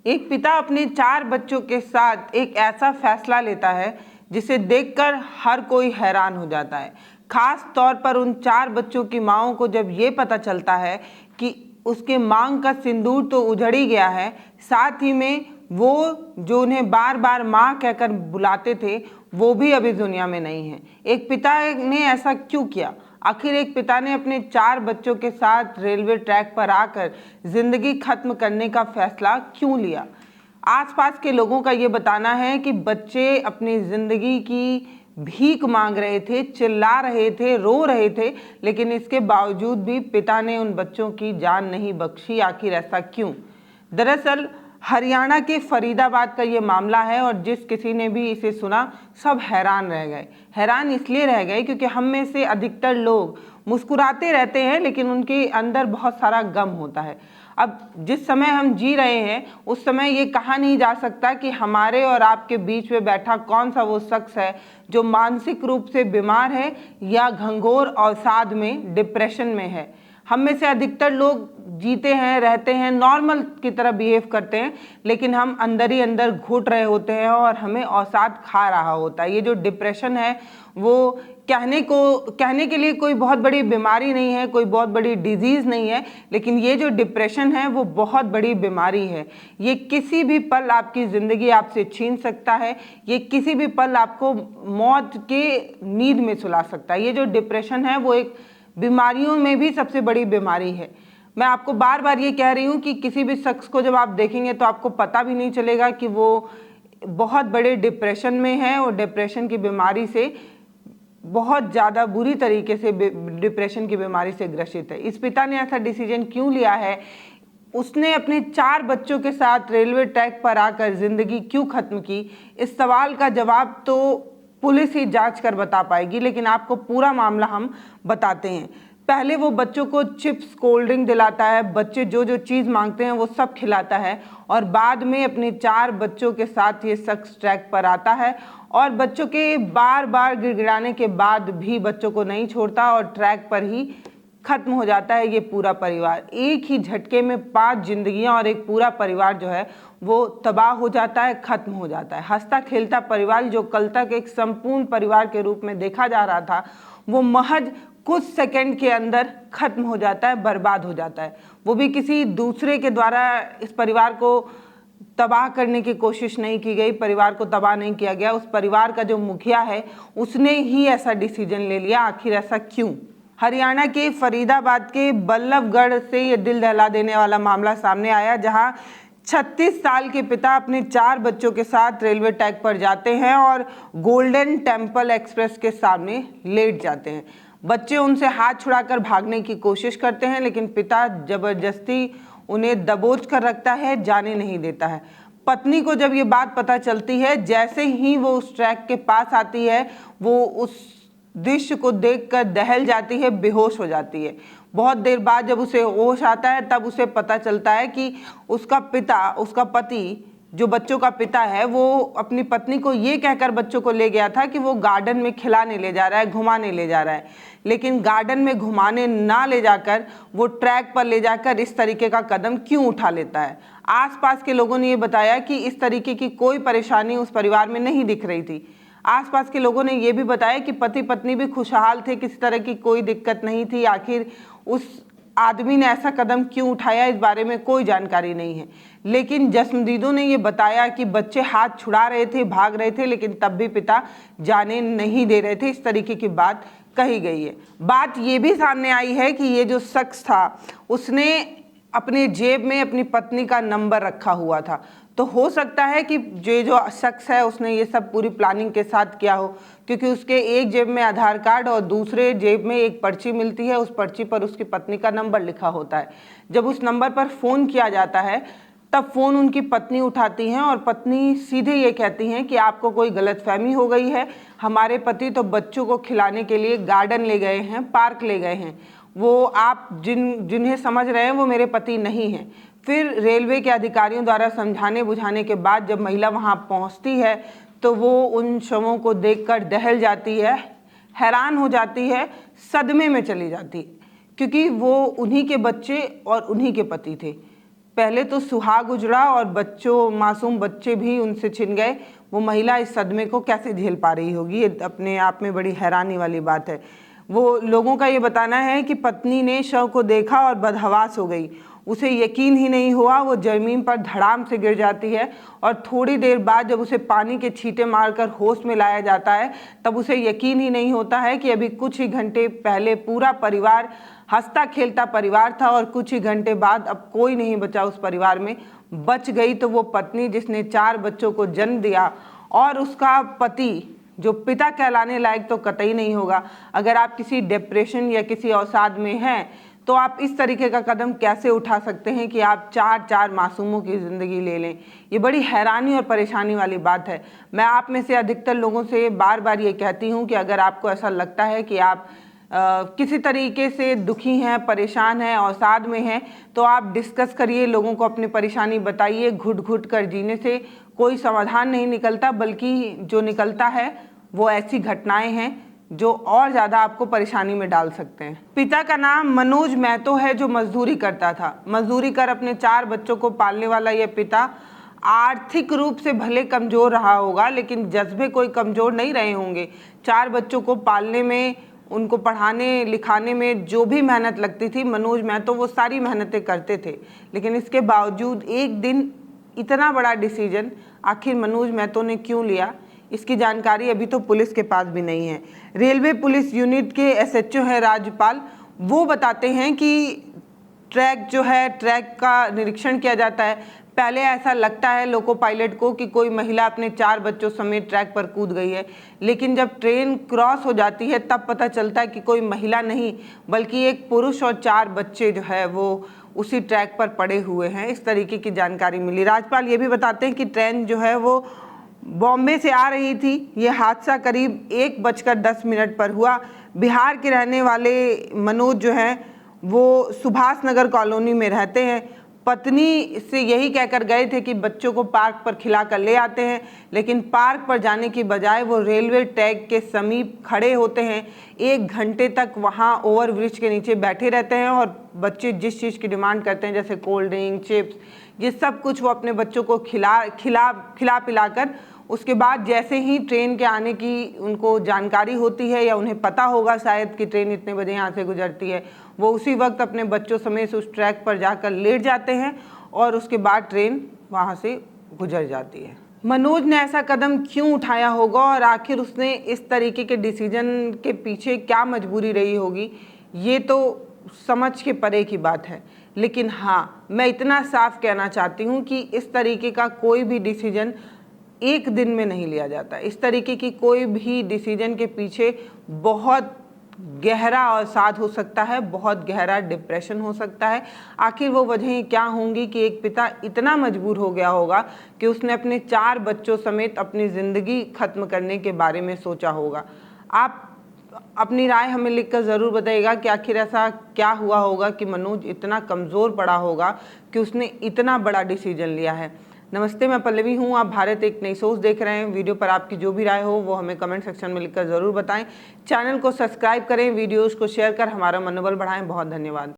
एक पिता अपने 4 बच्चों के साथ एक ऐसा फैसला लेता है जिसे देखकर हर कोई हैरान हो जाता है। खास तौर पर उन 4 बच्चों की माँओं को जब ये पता चलता है कि उसके मांग का सिंदूर तो उजड़ ही गया है, साथ ही में वो जो उन्हें बार बार माँ कहकर बुलाते थे वो भी अभी दुनिया में नहीं है। एक पिता ने ऐसा क्यों किया? आखिर एक पिता ने अपने 4 बच्चों के साथ रेलवे ट्रैक पर आकर जिंदगी खत्म करने का फैसला क्यों लिया? आसपास के लोगों का ये बताना है कि बच्चे अपनी जिंदगी की भीख मांग रहे थे, चिल्ला रहे थे, रो रहे थे, लेकिन इसके बावजूद भी पिता ने उन बच्चों की जान नहीं बख्शी। आखिर ऐसा क्यों? दरअसल हरियाणा के फरीदाबाद का ये मामला है और जिस किसी ने भी इसे सुना सब हैरान रह गए। हैरान इसलिए रह गए क्योंकि हम में से अधिकतर लोग मुस्कुराते रहते हैं लेकिन उनके अंदर बहुत सारा गम होता है। अब जिस समय हम जी रहे हैं उस समय ये कहा नहीं जा सकता कि हमारे और आपके बीच में बैठा कौन सा वो शख्स है जो मानसिक रूप से बीमार है या घंघोर अवसाद में, डिप्रेशन में है। हम में से अधिकतर लोग जीते हैं, रहते हैं, नॉर्मल की तरह बिहेव करते हैं, लेकिन हम अंदर ही अंदर घुट रहे होते हैं और हमें अवसाद खा रहा होता है। ये जो डिप्रेशन है वो कहने के लिए कोई बहुत बड़ी बीमारी नहीं है, कोई बहुत बड़ी डिजीज़ नहीं है, लेकिन ये जो डिप्रेशन है वो बहुत बड़ी बीमारी है। ये किसी भी पल आपकी ज़िंदगी आपसे छीन सकता है, ये किसी भी पल आपको मौत के नींद में सुला सकता है। ये जो डिप्रेशन है वो एक बीमारियों में भी सबसे बड़ी बीमारी है। मैं आपको बार बार ये कह रही हूँ कि किसी भी शख्स को जब आप देखेंगे तो आपको पता भी नहीं चलेगा कि वो बहुत बड़े डिप्रेशन में है और डिप्रेशन की बीमारी से बहुत ज़्यादा बुरी तरीके से डिप्रेशन की बीमारी से ग्रसित है। इस पिता ने ऐसा डिसीजन क्यों लिया है? उसने अपने 4 बच्चों के साथ रेलवे ट्रैक पर आकर ज़िंदगी क्यों खत्म की? इस सवाल का जवाब तो पुलिस ही जांच कर बता पाएगी, लेकिन आपको पूरा मामला हम बताते हैं। पहले वो बच्चों को चिप्स, कोल्ड ड्रिंक दिलाता है, बच्चे जो जो चीज़ मांगते हैं वो सब खिलाता है और बाद में अपने 4 बच्चों के साथ ये शख्स ट्रैक पर आता है और बच्चों के बार बार गिड़गिड़ाने के बाद भी बच्चों को नहीं छोड़ता और ट्रैक पर ही खत्म हो जाता है ये पूरा परिवार। एक ही झटके में 5 जिंदगियां और एक पूरा परिवार जो है वो तबाह हो जाता है, खत्म हो जाता है। हंसता खेलता परिवार जो कल तक एक संपूर्ण परिवार के रूप में देखा जा रहा था वो महज कुछ सेकंड के अंदर खत्म हो जाता है, बर्बाद हो जाता है। वो भी किसी दूसरे के द्वारा इस परिवार को तबाह करने की कोशिश नहीं की गई, परिवार को तबाह नहीं किया गया। उस परिवार का जो मुखिया है उसने ही ऐसा डिसीजन ले लिया। आखिर ऐसा क्यों? हरियाणा के फरीदाबाद के बल्लभगढ़ से ये दिल दहला देने वाला मामला सामने आया, जहां 36 साल के पिता अपने 4 बच्चों के साथ रेलवे ट्रैक पर जाते हैं और गोल्डन टेम्पल एक्सप्रेस के सामने लेट जाते हैं। बच्चे उनसे हाथ छुड़ाकर भागने की कोशिश करते हैं, लेकिन पिता जबरदस्ती उन्हें दबोच कर रखता है, जाने नहीं देता है। पत्नी को जब ये बात पता चलती है, जैसे ही वो उस ट्रैक के पास आती है, वो उस दृश्य को देखकर दहल जाती है, बेहोश हो जाती है। बहुत देर बाद जब उसे होश आता है तब उसे पता चलता है कि उसका पिता, उसका पति जो बच्चों का पिता है, वो अपनी पत्नी को ये कहकर बच्चों को ले गया था कि वो गार्डन में खिलाने ले जा रहा है, घुमाने ले जा रहा है, लेकिन गार्डन में घुमाने ना ले जाकर वो ट्रैक पर ले जाकर इस तरीके का कदम क्यों उठा लेता है? आसपास के लोगों ने ये बताया कि इस तरीके की कोई परेशानी उस परिवार में नहीं दिख रही थी। आसपास के लोगों ने ये भी बताया कि पति पत्नी भी खुशहाल थे, किसी तरह की कोई दिक्कत नहीं थी। आखिर उस आदमी ने ऐसा कदम क्यों उठाया इस बारे में कोई जानकारी नहीं है, लेकिन जश्नदीदों ने ये बताया कि बच्चे हाथ छुड़ा रहे थे, भाग रहे थे, लेकिन तब भी पिता जाने नहीं दे रहे थे। इस तरीके की बात कही गई है। बात ये भी सामने आई है कि ये जो शख्स था उसने अपने जेब में अपनी पत्नी का नंबर रखा हुआ था, तो हो सकता है कि जो शख्स है उसने ये सब पूरी प्लानिंग के साथ किया हो, क्योंकि उसके एक जेब में आधार कार्ड और दूसरे जेब में एक पर्ची मिलती है, उस पर्ची पर उसकी पत्नी का नंबर लिखा होता है। जब उस नंबर पर फ़ोन किया जाता है तब फ़ोन उनकी पत्नी उठाती हैं और पत्नी सीधे ये कहती हैं कि आपको कोई गलतफहमी हो गई है, हमारे पति तो बच्चों को खिलाने के लिए गार्डन ले गए हैं, पार्क ले गए हैं, वो आप जिन्हें समझ रहे हैं वो मेरे पति नहीं हैं। फिर रेलवे के अधिकारियों द्वारा समझाने बुझाने के बाद जब महिला वहां पहुंचती है तो वो उन शवों को देखकर दहल जाती है, हैरान हो जाती है, सदमे में चली जाती है, क्योंकि वो उन्हीं के बच्चे और उन्हीं के पति थे। पहले तो सुहाग उजड़ा और मासूम बच्चे भी उनसे छिन गए। वो महिला इस सदमे को कैसे झेल पा रही होगी, ये अपने आप में बड़ी हैरानी वाली बात है। वो लोगों का ये बताना है कि पत्नी ने शव को देखा और बदहवास हो गई। उसे यकीन ही नहीं हुआ। वो जमीन पर धड़ाम से गिर जाती है और थोड़ी देर बाद जब उसे पानी के छींटे मारकर होश में लाया जाता है तब उसे यकीन ही नहीं होता है कि अभी कुछ ही घंटे पहले पूरा परिवार, हंसता खेलता परिवार था, और कुछ ही घंटे बाद अब कोई नहीं बचा उस परिवार में। बच गई तो वो पत्नी जिसने 4 बच्चों को जन्म दिया, और उसका पति जो पिता कहलाने लायक तो कतई नहीं होगा। अगर आप किसी डिप्रेशन या किसी अवसाद में हैं तो आप इस तरीके का कदम कैसे उठा सकते हैं कि आप 4 मासूमों की ज़िंदगी ले लें। ये बड़ी हैरानी और परेशानी वाली बात है। मैं आप में से अधिकतर लोगों से बार बार ये कहती हूँ कि अगर आपको ऐसा लगता है कि आप किसी तरीके से दुखी हैं, परेशान हैं, अवसाद में हैं, तो आप डिस्कस करिए, लोगों को अपनी परेशानी बताइए। घुट घुट कर जीने से कोई समाधान नहीं निकलता, बल्कि जो निकलता है वो ऐसी घटनाएं हैं जो और ज़्यादा आपको परेशानी में डाल सकते हैं। पिता का नाम मनोज महतो है, जो मजदूरी करता था। मजदूरी कर अपने 4 बच्चों को पालने वाला यह पिता आर्थिक रूप से भले कमज़ोर रहा होगा, लेकिन जज्बे कोई कमज़ोर नहीं रहे होंगे। 4 बच्चों को पालने में, उनको पढ़ाने लिखाने में जो भी मेहनत लगती थी, मनोज महतो वो सारी मेहनतें करते थे। लेकिन इसके बावजूद एक दिन इतना बड़ा डिसीजन आखिर मनोज महतो ने क्यों लिया, इसकी जानकारी अभी तो पुलिस के पास भी नहीं है। रेलवे पुलिस यूनिट के एसएचओ है राजपाल, वो बताते हैं कि ट्रैक का निरीक्षण किया जाता है। पहले ऐसा लगता है लोको पायलट को कि कोई महिला अपने 4 बच्चों समेत ट्रैक पर कूद गई है, लेकिन जब ट्रेन क्रॉस हो जाती है तब पता चलता है कि कोई महिला नहीं, बल्कि एक पुरुष और 4 बच्चे जो है वो उसी ट्रैक पर पड़े हुए हैं। इस तरीके की जानकारी मिली। राजपाल ये भी बताते हैं कि ट्रेन जो है वो बॉम्बे से आ रही थी। ये हादसा करीब 1:10 पर हुआ। बिहार के रहने वाले मनोज जो हैं वो सुभाष नगर कॉलोनी में रहते हैं। पत्नी से यही कहकर गए थे कि बच्चों को पार्क पर खिला कर ले आते हैं, लेकिन पार्क पर जाने की बजाय वो रेलवे ट्रैक के समीप खड़े होते हैं। 1 घंटे तक वहाँ ओवरब्रिज के नीचे बैठे रहते हैं और बच्चे जिस चीज़ की डिमांड करते हैं, जैसे कोल्ड ड्रिंक, चिप्स, ये सब कुछ वो अपने बच्चों को खिला पिलाकर, उसके बाद जैसे ही ट्रेन के आने की उनको जानकारी होती है या उन्हें पता होगा शायद कि ट्रेन इतने बजे यहाँ से गुजरती है, वो उसी वक्त अपने बच्चों समेत उस ट्रैक पर जाकर लेट जाते हैं और उसके बाद ट्रेन वहाँ से गुजर जाती है। मनोज ने ऐसा कदम क्यों उठाया होगा और आखिर उसने इस तरीके के डिसीजन के पीछे क्या मजबूरी रही होगी, ये तो समझ के परे की बात है। लेकिन हाँ, मैं इतना साफ कहना चाहती हूँ कि इस तरीके का कोई भी डिसीजन एक दिन में नहीं लिया जाता। इस तरीके की कोई भी डिसीजन के पीछे बहुत गहरा अवसाद हो सकता है, बहुत गहरा डिप्रेशन हो सकता है। आखिर वो वजहें क्या होंगी कि एक पिता इतना मजबूर हो गया होगा कि उसने अपने 4 बच्चों समेत अपनी ज़िंदगी ख़त्म करने के बारे में सोचा होगा। आप अपनी राय हमें लिखकर ज़रूर बताइएगा कि आखिर ऐसा क्या हुआ होगा कि मनोज इतना कमज़ोर पड़ा होगा कि उसने इतना बड़ा डिसीजन लिया है। नमस्ते, मैं पल्लवी हूँ। आप भारत एक नई सोच देख रहे हैं। वीडियो पर आपकी जो भी राय हो वो हमें कमेंट सेक्शन में लिखकर ज़रूर बताएं। चैनल को सब्सक्राइब करें, वीडियोज़ को शेयर कर हमारा मनोबल बढ़ाएं। बहुत धन्यवाद।